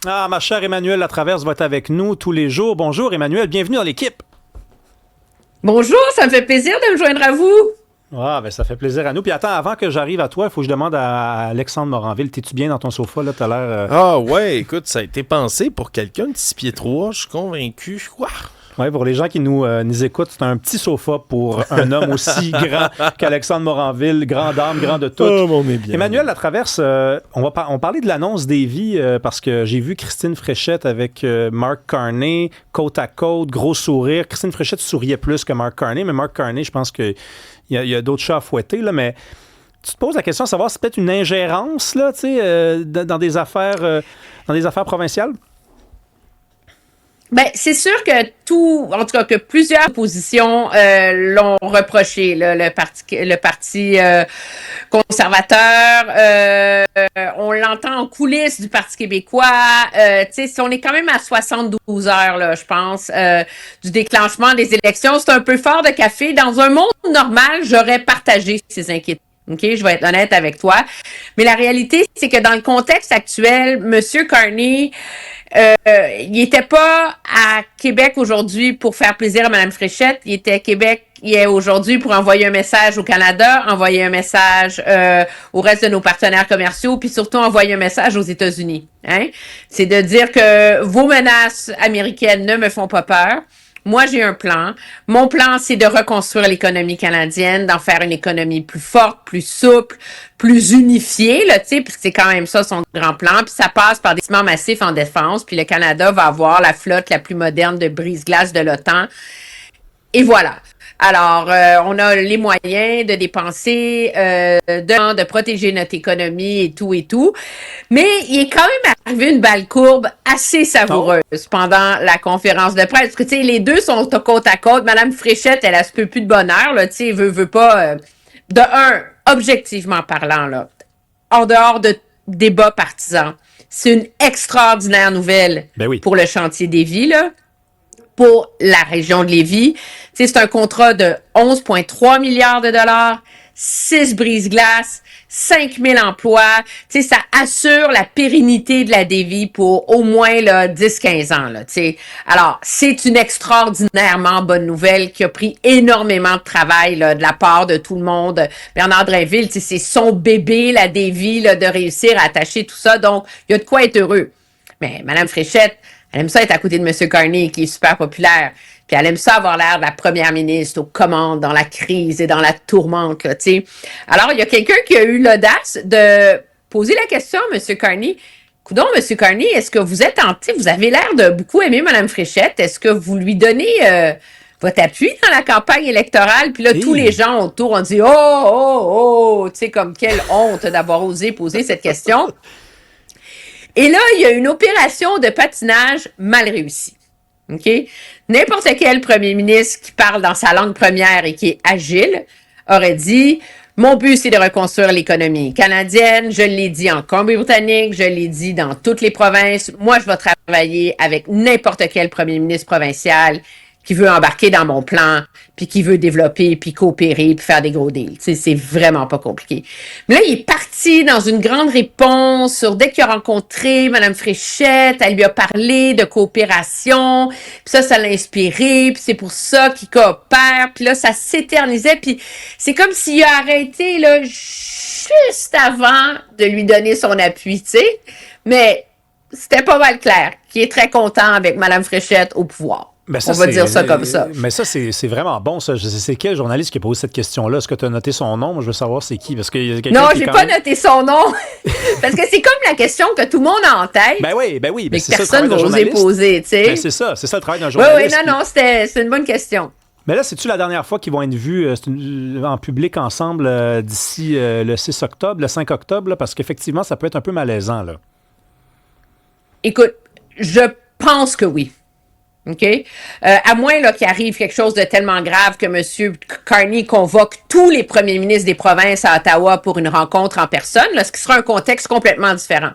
Ah, ma chère Emmanuelle Latraverse va être avec nous tous les jours. Bonjour Emmanuelle, bienvenue dans l'équipe. Bonjour, ça me fait plaisir de me joindre à vous. Ah, ben ça fait plaisir à nous. Puis attends, avant que j'arrive à toi, il faut que je demande à Alexandre Moranville, t'es-tu bien dans ton sofa, là, tout à l'heure? Ah ouais, écoute, ça a été pensé pour quelqu'un de 6 pieds 3, je suis convaincu. Ouah. Oui, pour les gens qui nous écoutent, c'est un petit sofa pour un homme aussi grand qu'Alexandre Moranville, grand dame, grand de tout. Oh, on est bien. Emmanuel Latraverse, on parlait de l'annonce d'Evie parce que j'ai vu Christine Fréchette avec Mark Carney, côte à côte, gros sourire. Christine Fréchette souriait plus que Mark Carney, mais Mark Carney, je pense qu'il y a d'autres chats à fouetter, là, mais tu te poses la question de savoir si c'est peut-être une ingérence là, dans des affaires provinciales? Ben, c'est sûr que en tout cas, que plusieurs oppositions l'ont reproché, là, le parti conservateur. On l'entend en coulisses du Parti québécois. On est quand même à 72 heures, là, je pense, du déclenchement des élections. C'est un peu fort de café. Dans un monde normal, j'aurais partagé ces inquiétudes. OK, je vais être honnête avec toi. Mais la réalité, c'est que dans le contexte actuel, M. Carney, il n'était pas à Québec aujourd'hui pour faire plaisir à Mme Fréchette. Il était à Québec aujourd'hui pour envoyer un message au Canada, envoyer un message au reste de nos partenaires commerciaux, puis surtout envoyer un message aux États-Unis. Hein? C'est de dire que vos menaces américaines ne me font pas peur. Moi, j'ai un plan. Mon plan, c'est de reconstruire l'économie canadienne, d'en faire une économie plus forte, plus souple, plus unifiée, là, tu sais, parce que c'est quand même ça son grand plan. Puis ça passe par des investissements massifs en défense. Puis le Canada va avoir la flotte la plus moderne de brise-glace de l'OTAN. Et voilà. Alors, on a les moyens de dépenser, de protéger notre économie et tout. Mais il est quand même arrivé une balle courbe assez savoureuse pendant la conférence de presse. Parce que, tu sais, les deux sont côte à côte. Madame Fréchette, elle a se peut plus de bonheur, là, tu sais, veut pas. De un, objectivement parlant, là, en dehors de débats partisans, c'est une extraordinaire nouvelle pour le chantier d'Évie, là. Pour la région de Lévis. C'est un contrat de 11,3 milliards de dollars, 6 brise-glaces, 5 000 emplois. Ça assure la pérennité de la Lévis pour au moins là, 10-15 ans. Là, alors, c'est une extraordinairement bonne nouvelle qui a pris énormément de travail là, de la part de tout le monde. Bernard Drainville, c'est son bébé, la Lévis, là, de réussir à attacher tout ça. Donc, il y a de quoi être heureux. Mais Mme Fréchette, elle aime ça être à côté de M. Carney, qui est super populaire. Puis elle aime ça avoir l'air de la première ministre aux commandes, dans la crise et dans la tourmente, là, tu sais. Alors, il y a quelqu'un qui a eu l'audace de poser la question à M. Carney. Coudon, M. Carney, est-ce que vous êtes tenté? Vous avez l'air de beaucoup aimer Mme Fréchette. Est-ce que vous lui donnez votre appui dans la campagne électorale? Puis là, tous les gens autour ont dit « Oh! » Tu sais, comme quelle honte d'avoir osé poser cette question. Et là, il y a une opération de patinage mal réussie. OK? N'importe quel premier ministre qui parle dans sa langue première et qui est agile aurait dit « Mon but, c'est de reconstruire l'économie canadienne. Je l'ai dit en Colombie-Britannique, je l'ai dit dans toutes les provinces. Moi, je vais travailler avec n'importe quel premier ministre provincial qui veut embarquer dans mon plan, puis qui veut développer, puis coopérer, puis faire des gros deals. C'est vraiment pas compliqué. Mais là, il est parti dans une grande réponse sur dès qu'il a rencontré Mme Fréchette, elle lui a parlé de coopération, puis ça l'a inspiré, puis c'est pour ça qu'il coopère, puis là, ça s'éternisait, puis c'est comme s'il a arrêté, là, juste avant de lui donner son appui, tu sais. Mais c'était pas mal clair qu'il est très content avec Mme Fréchette au pouvoir. Ben ça, on va dire ça comme ça. Mais ça, c'est vraiment bon, ça. C'est quel journaliste qui a posé cette question-là? Est-ce que tu as noté son nom? Moi, je veux savoir c'est qui. Parce que y a non, j'ai pas noté son nom. Parce que c'est comme la question que tout le monde a en tête. Ben oui. Mais que personne ne va oser poser, tu sais. Ben c'est ça le travail d'un journaliste. Oui, non, c'est une bonne question. Mais là, c'est-tu la dernière fois qu'ils vont être vus en public ensemble d'ici le 6 octobre, le 5 octobre? Là, parce qu'effectivement, ça peut être un peu malaisant, là. Écoute, je pense que oui. OK? À moins là, qu'il arrive quelque chose de tellement grave que M. Carney convoque tous les premiers ministres des provinces à Ottawa pour une rencontre en personne, là, ce qui sera un contexte complètement différent.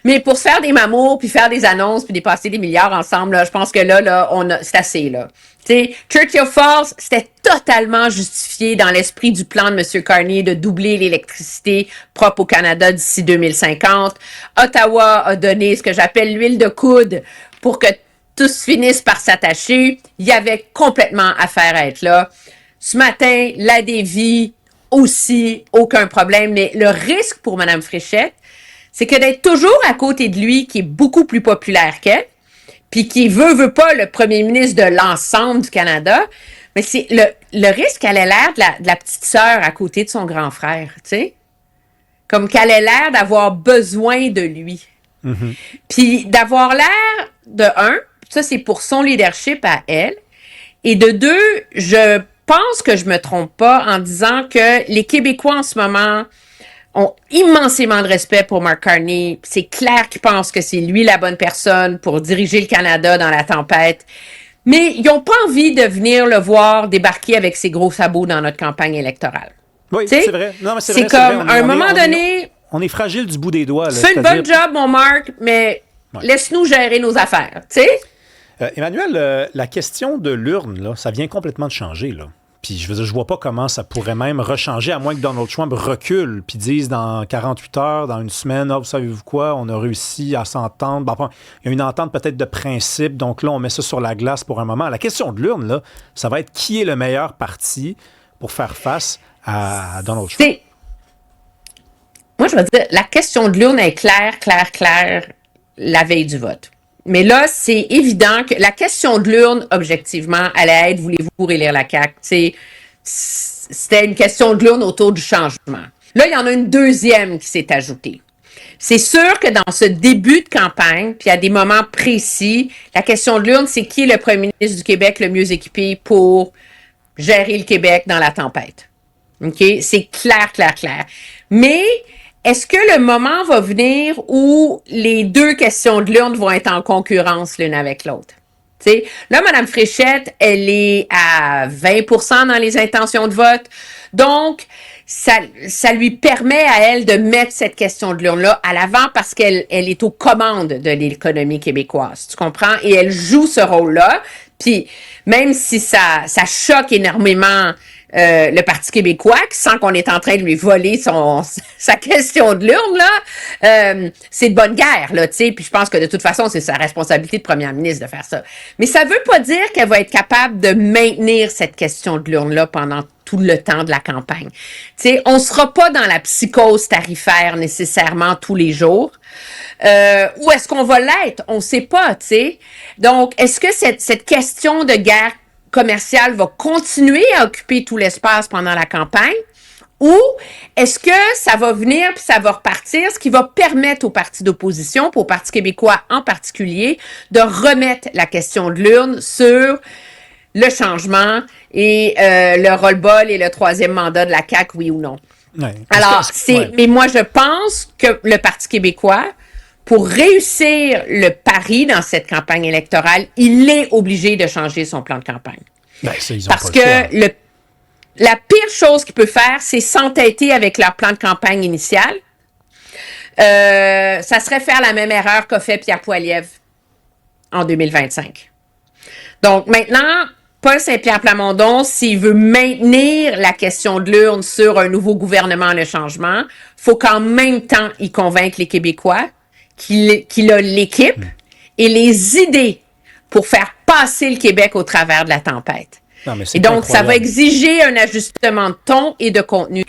Mais pour se faire des mamours, puis faire des annonces, puis dépasser des milliards ensemble, là, je pense que là, c'est assez, là. T'sais, Churchill Falls, c'était totalement justifié dans l'esprit du plan de M. Carney de doubler l'électricité propre au Canada d'ici 2050. Ottawa a donné ce que j'appelle l'huile de coude pour que tous finissent par s'attacher. Il y avait complètement affaire à être là. Ce matin, la Davie aussi, aucun problème. Mais le risque pour Mme Fréchette, c'est que d'être toujours à côté de lui, qui est beaucoup plus populaire qu'elle, puis qui veut pas le premier ministre de l'ensemble du Canada, mais c'est le risque qu'elle ait l'air de la petite sœur à côté de son grand frère, tu sais? Comme qu'elle ait l'air d'avoir besoin de lui. Mm-hmm. Puis d'avoir l'air, de un, ça c'est pour son leadership à elle, et de deux, je pense que je me trompe pas en disant que les Québécois en ce moment ont immensément de respect pour Mark Carney. C'est clair qu'ils pensent que c'est lui la bonne personne pour diriger le Canada dans la tempête. Mais ils n'ont pas envie de venir le voir débarquer avec ses gros sabots dans notre campagne électorale. Oui, t'sais? C'est vrai. Non, mais c'est comme, vrai. à un moment donné... On est fragile du bout des doigts. Là, fais une bonne job, mon Mark, mais laisse-nous gérer nos affaires. Tu sais? Emmanuel, la question de l'urne, là, ça vient complètement de changer, là. Puis je veux dire, je vois pas comment ça pourrait même rechanger, à moins que Donald Trump recule puis dise dans 48 heures, dans une semaine, vous savez-vous quoi, on a réussi à s'entendre. Bon, il y a une entente peut-être de principe, donc là, on met ça sur la glace pour un moment. La question de l'urne, là, ça va être qui est le meilleur parti pour faire face à Donald Trump. Moi, je veux dire, la question de l'urne est claire la veille du vote. Mais là, c'est évident que la question de l'urne, objectivement, allait être, voulez-vous relire la CAQ? C'était une question de l'urne autour du changement. Là, il y en a une deuxième qui s'est ajoutée. C'est sûr que dans ce début de campagne, puis à des moments précis, la question de l'urne, c'est qui est le premier ministre du Québec le mieux équipé pour gérer le Québec dans la tempête. OK? C'est clair. Mais est-ce que le moment va venir où les deux questions de l'urne vont être en concurrence l'une avec l'autre? T'sais, là, Mme Fréchette, elle est à 20% dans les intentions de vote. Donc, ça lui permet à elle de mettre cette question de l'urne-là à l'avant parce qu'elle est aux commandes de l'économie québécoise. Tu comprends? Et elle joue ce rôle-là. Puis, même si ça choque énormément le Parti québécois, qui sent qu'on est en train de lui voler sa question de l'urne, là, c'est de bonne guerre, là, tu sais, puis je pense que de toute façon, c'est sa responsabilité de première ministre de faire ça. Mais ça veut pas dire qu'elle va être capable de maintenir cette question de l'urne-là pendant tout le temps de la campagne. Tu sais, on sera pas dans la psychose tarifaire nécessairement tous les jours. Où est-ce qu'on va l'être? On sait pas, tu sais. Donc, est-ce que cette question de guerre commerciale va continuer à occuper tout l'espace pendant la campagne? Ou est-ce que ça va venir puis ça va repartir, ce qui va permettre aux partis d'opposition, puis au Parti québécois en particulier, de remettre la question de l'urne sur le changement et le roll-ball et le troisième mandat de la CAQ, oui ou non? Ouais. Alors, mais moi, je pense que le Parti québécois, pour réussir le pari dans cette campagne électorale, il est obligé de changer son plan de campagne. Parce que la pire chose qu'il peut faire, c'est s'entêter avec leur plan de campagne initial. Ça serait faire la même erreur qu'a fait Pierre Poilievre en 2025. Donc maintenant, Paul Saint-Pierre Plamondon, s'il veut maintenir la question de l'urne sur un nouveau gouvernement, le changement, faut qu'en même temps, il convainque les Québécois qu'il a l'équipe et les idées pour faire passer le Québec au travers de la tempête. Non, et donc, ça va exiger un ajustement de ton et de contenu.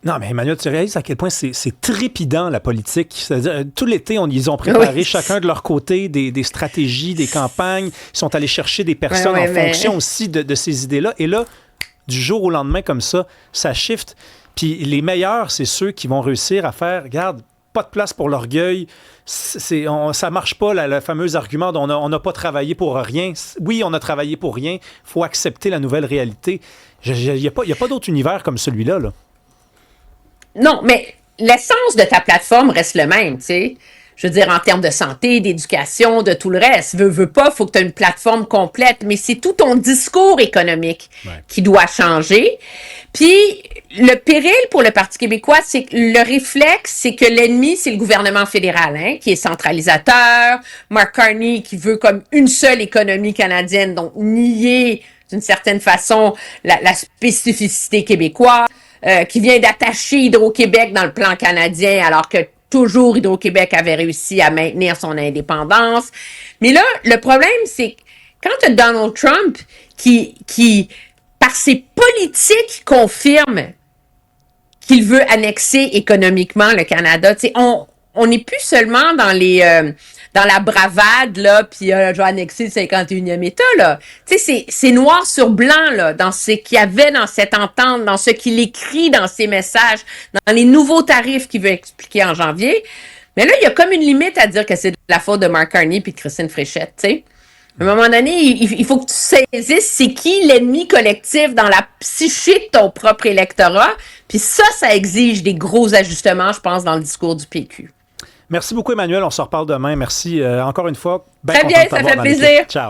Non, mais Emmanuel, tu réalises à quel point c'est trépidant, la politique. C'est-à-dire, tout l'été, ils ont préparé chacun de leur côté des stratégies, des campagnes. Ils sont allés chercher des personnes en fonction aussi de ces idées-là. Et là, du jour au lendemain, comme ça shift. Puis les meilleurs, c'est ceux qui vont réussir à faire, regarde, pas de place pour l'orgueil. Ça marche pas, le fameux argument on n'a pas travaillé pour rien. Oui, on a travaillé pour rien. Il faut accepter la nouvelle réalité. Il n'y a pas d'autre univers comme celui-là. Là. Non, mais l'essence de ta plateforme reste le même, tu sais. je veux dire, en termes de santé, d'éducation, de tout le reste. Veux pas, faut que tu aies une plateforme complète, mais c'est tout ton discours économique qui doit changer. Puis, le péril pour le Parti québécois, c'est que le réflexe, c'est que l'ennemi, c'est le gouvernement fédéral, hein, qui est centralisateur, Mark Carney qui veut comme une seule économie canadienne, donc nier d'une certaine façon la spécificité québécoise, qui vient d'attacher Hydro-Québec dans le plan canadien, alors que toujours Hydro-Québec avait réussi à maintenir son indépendance. Mais là, le problème, c'est que quand tu as Donald Trump qui, par ses politiques, confirme qu'il veut annexer économiquement le Canada, tu sais, on n'est plus seulement dans dans la bravade, là, puis je vais annexer le 51e État, là. Tu sais, c'est noir sur blanc, là, dans ce qu'il y avait dans cette entente, dans ce qu'il écrit dans ses messages, dans les nouveaux tarifs qu'il veut expliquer en janvier. Mais là, il y a comme une limite à dire que c'est de la faute de Mark Carney puis de Christine Fréchette, tu sais. À un moment donné, il faut que tu saisisses c'est qui l'ennemi collectif dans la psyché de ton propre électorat. Puis ça exige des gros ajustements, je pense, dans le discours du PQ. Merci beaucoup, Emmanuel. On se reparle demain. Merci encore une fois. Très bien, ça fait plaisir. Ciao.